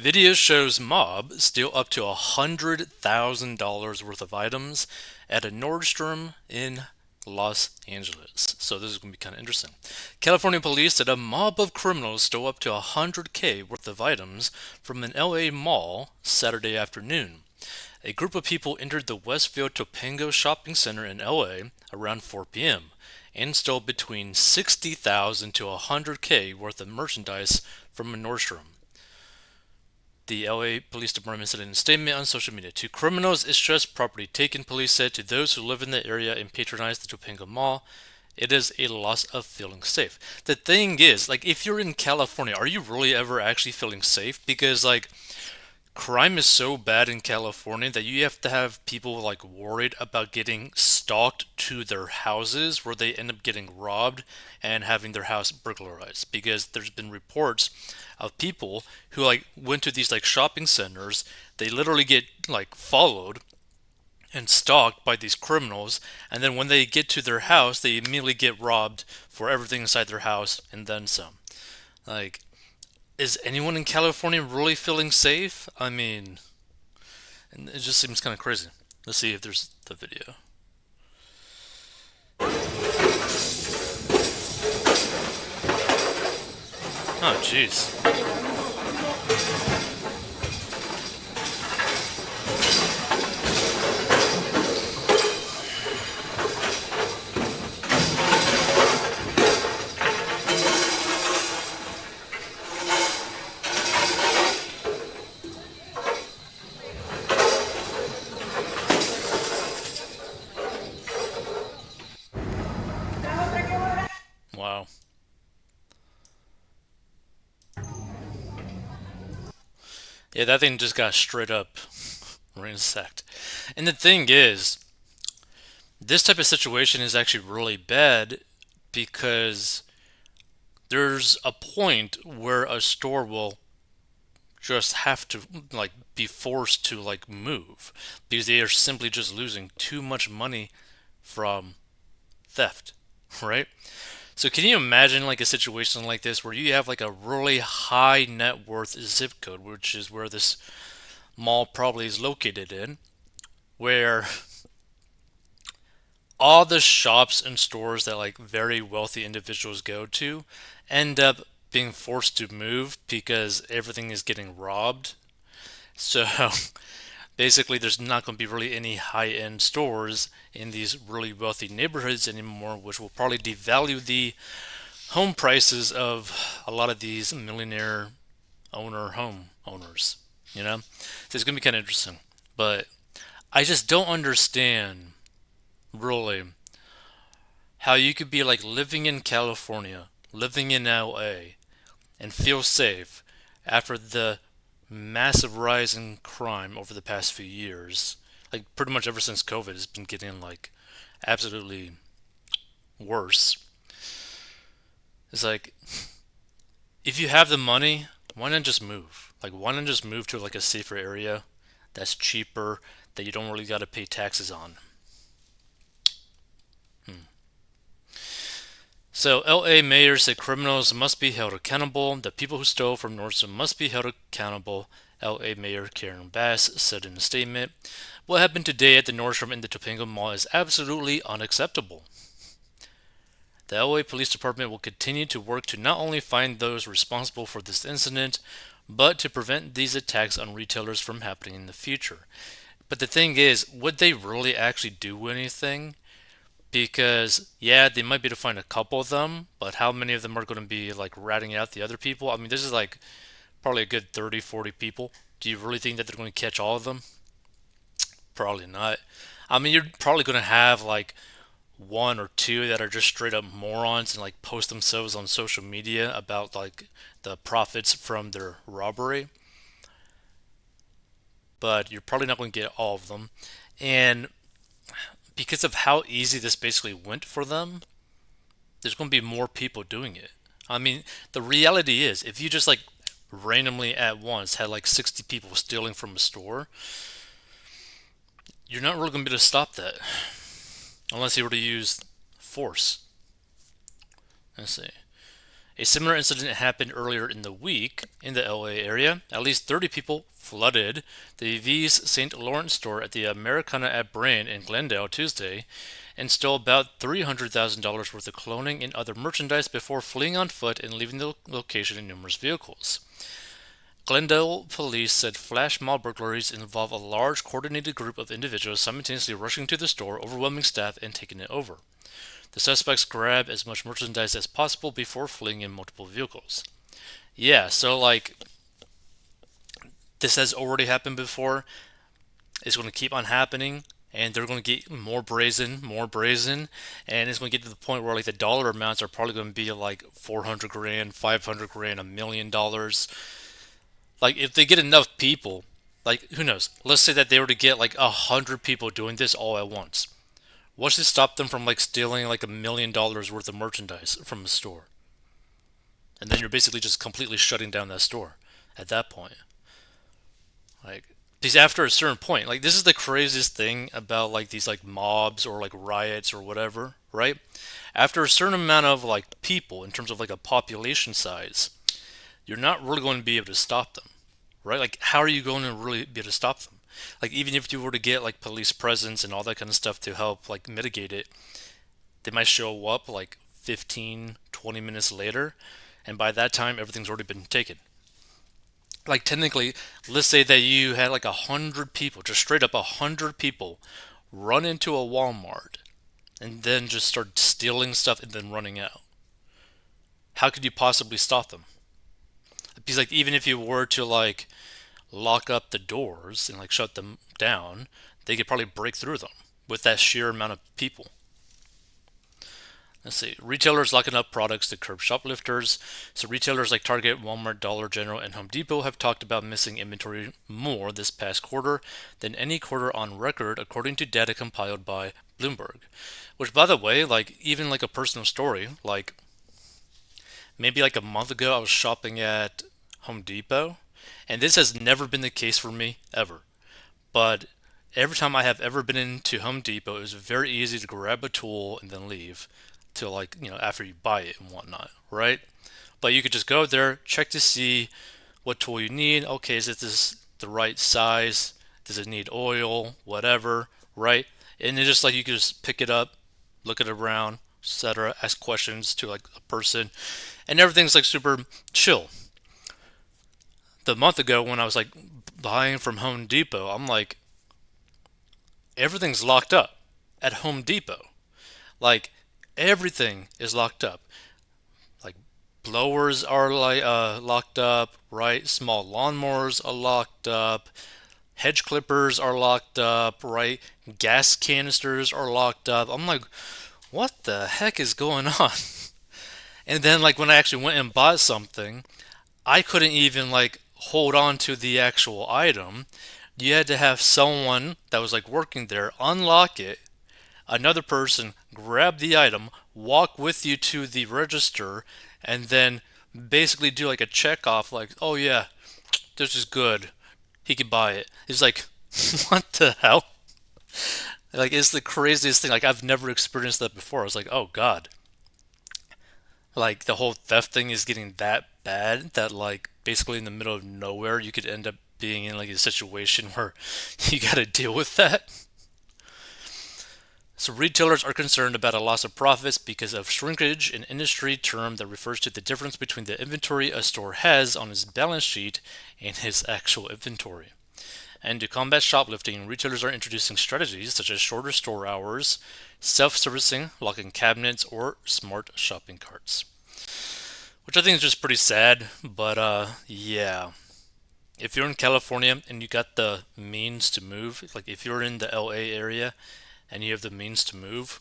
Video shows mob steal up to $100,000 worth of items at a Nordstrom in Los Angeles. So this is going to be kind of interesting. California police said a mob of criminals stole up to 100K worth of items from an LA mall Saturday afternoon. A group of people entered the Westview Topanga shopping center in LA around 4 p.m. and stole between 60,000 to 100K worth of merchandise from a Nordstrom. The LA Police Department said in a statement on social media, "To criminals, it's just property taken," police said. "To those who live in the area and patronize the Topanga Mall, it is a loss of feeling safe." The thing is, like, if you're in California, are you really ever actually feeling safe? Because, like, crime is so bad in California that you have to have people like worried about getting stalked to their houses where they end up getting robbed and having their house burglarized, because there's been reports of people who like went to these like shopping centers. They literally get like followed and stalked by these criminals, and then when they get to their house they immediately get robbed for everything inside their house and then some. Like, is anyone in California really feeling safe? I mean, it just seems kind of crazy. Let's see if there's the video. Oh, jeez. Wow. Yeah, that thing just got straight up ransacked. And the thing is, this type of situation is actually really bad because there's a point where a store will just have to like be forced to like move because they are simply just losing too much money from theft, right? So can you imagine like a situation like this where you have like a really high net worth zip code, which is where this mall probably is located in, where all the shops and stores that like very wealthy individuals go to end up being forced to move because everything is getting robbed. So basically, there's not going to be really any high end stores in these really wealthy neighborhoods anymore, which will probably devalue the home prices of a lot of these millionaire owner home owners, you know? So it's going to be kind of interesting. But I just don't understand, really, how you could be like living in California, living in LA, and feel safe after the massive rise in crime over the past few years. Like, pretty much ever since COVID, has been getting like absolutely worse. It's like, if you have the money, why not just move? Like, why not just move to like a safer area that's cheaper, that you don't really got to pay taxes on? Hmm. So, LA mayor said criminals must be held accountable. The people who stole from Nordstrom must be held accountable. LA Mayor Karen Bass said in a statement, "What happened today at the Nordstrom in the Topanga Mall is absolutely unacceptable. The LA Police Department will continue to work to not only find those responsible for this incident, but to prevent these attacks on retailers from happening in the future." But the thing is, would they really actually do anything? Because, yeah, they might be able to find a couple of them, but how many of them are going to be like ratting out the other people? I mean, this is like probably a good 30, 40 people. Do you really think that they're going to catch all of them? Probably not. I mean, you're probably going to have like one or two that are just straight up morons and like post themselves on social media about like the profits from their robbery, but you're probably not going to get all of them. And because of how easy this basically went for them, there's going to be more people doing it. I mean, the reality is, if you just like randomly at once had like 60 people stealing from a store, you're not really going to be able to stop that unless you were to use force. Let's see. A similar incident happened earlier in the week in the LA area. At least 30 people flooded the V's St. Lawrence store at the Americana at Brain in Glendale Tuesday and stole about $300,000 worth of clothing and other merchandise before fleeing on foot and leaving the location in numerous vehicles. Glendale police said flash mob burglaries involve a large coordinated group of individuals simultaneously rushing to the store, overwhelming staff, and taking it over. The suspects grab as much merchandise as possible before fleeing in multiple vehicles. Yeah, so like this has already happened before. It's going to keep on happening, and they're going to get more brazen, and it's going to get to the point where like the dollar amounts are probably going to be like 400 grand, 500 grand, $1 million. Like if they get enough people, like who knows? Let's say that they were to get like 100 people doing this all at once. What should stop them from like stealing like $1 million worth of merchandise from a store? And then you're basically just completely shutting down that store at that point. Like, because after a certain point, like this is the craziest thing about like these like mobs or like riots or whatever, right? After a certain amount of like people in terms of like a population size, you're not really going to be able to stop them, right? Like, how are you going to really be able to stop them? Like, even if you were to get like police presence and all that kind of stuff to help like mitigate it, they might show up like 15, 20 minutes later, and by that time, everything's already been taken. Like, technically, let's say that you had like 100 people, just straight up 100 people, run into a Walmart and then just start stealing stuff and then running out. How could you possibly stop them? Because like even if you were to like lock up the doors and like shut them down, they could probably break through them with that sheer amount of people. Let's see. Retailers locking up products to curb shoplifters. So retailers like Target, Walmart, Dollar General, and Home Depot have talked about missing inventory more this past quarter than any quarter on record, according to data compiled by Bloomberg. Which, by the way, like even like a personal story, like maybe like a month ago, I was shopping at Home Depot, and this has never been the case for me ever. But every time I have ever been into Home Depot, it was very easy to grab a tool and then leave till like, after you buy it and whatnot, right? But you could just go there, check to see what tool you need. Okay, is it this the right size? Does it need oil? Whatever, right? And it's just like you could just pick it up, look it around, etc. Ask questions to like a person, and everything's like super chill. The month ago when I was like buying from Home Depot, I'm like, everything's locked up at Home Depot. Like everything is locked up. Like blowers are like locked up, right? Small lawnmowers are locked up. Hedge clippers are locked up, right? Gas canisters are locked up. I'm like, what the heck is going on? And then like when I actually went and bought something, I couldn't even like hold on to the actual item. You had to have someone that was like working there unlock it, another person grab the item, walk with you to the register, and then basically do like a check off like, oh yeah, this is good. He can buy it. It's like, what the hell? Like, it's the craziest thing. Like, I've never experienced that before. I was like, oh god. Like, the whole theft thing is getting that bad that, like, basically in the middle of nowhere, you could end up being in like a situation where you gotta deal with that. So retailers are concerned about a loss of profits because of shrinkage, an industry term that refers to the difference between the inventory a store has on its balance sheet and its actual inventory. And to combat shoplifting, retailers are introducing strategies such as shorter store hours, self-servicing, locking cabinets, or smart shopping carts. Which I think is just pretty sad, but yeah. If you're in California and you got the means to move, like if you're in the LA area and you have the means to move,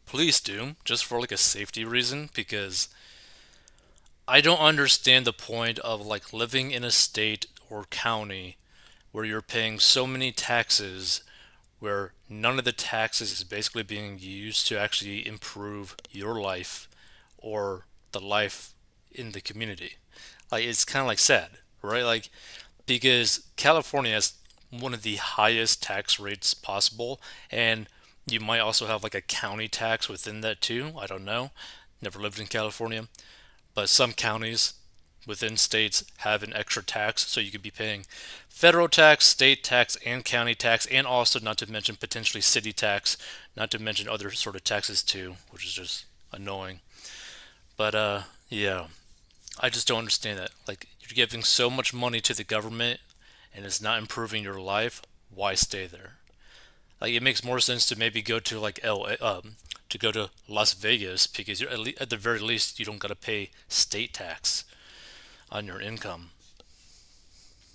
please do, just for like a safety reason, because I don't understand the point of like living in a state or county where you're paying so many taxes where none of the taxes is basically being used to actually improve your life or the life in the community. Like it's kind of like sad, right? Like because California has one of the highest tax rates possible, and you might also have like a county tax within that too. I don't know. Never lived in California, but some counties within states have an extra tax, so you could be paying federal tax, state tax, and county tax, and also not to mention potentially city tax, not to mention other sort of taxes too, which is just annoying. But yeah, I just don't understand that. Like you're giving so much money to the government and it's not improving your life. Why stay there? Like it makes more sense to maybe go to like LA, to go to Las Vegas because you're at the very least you don't got to pay state tax on your income.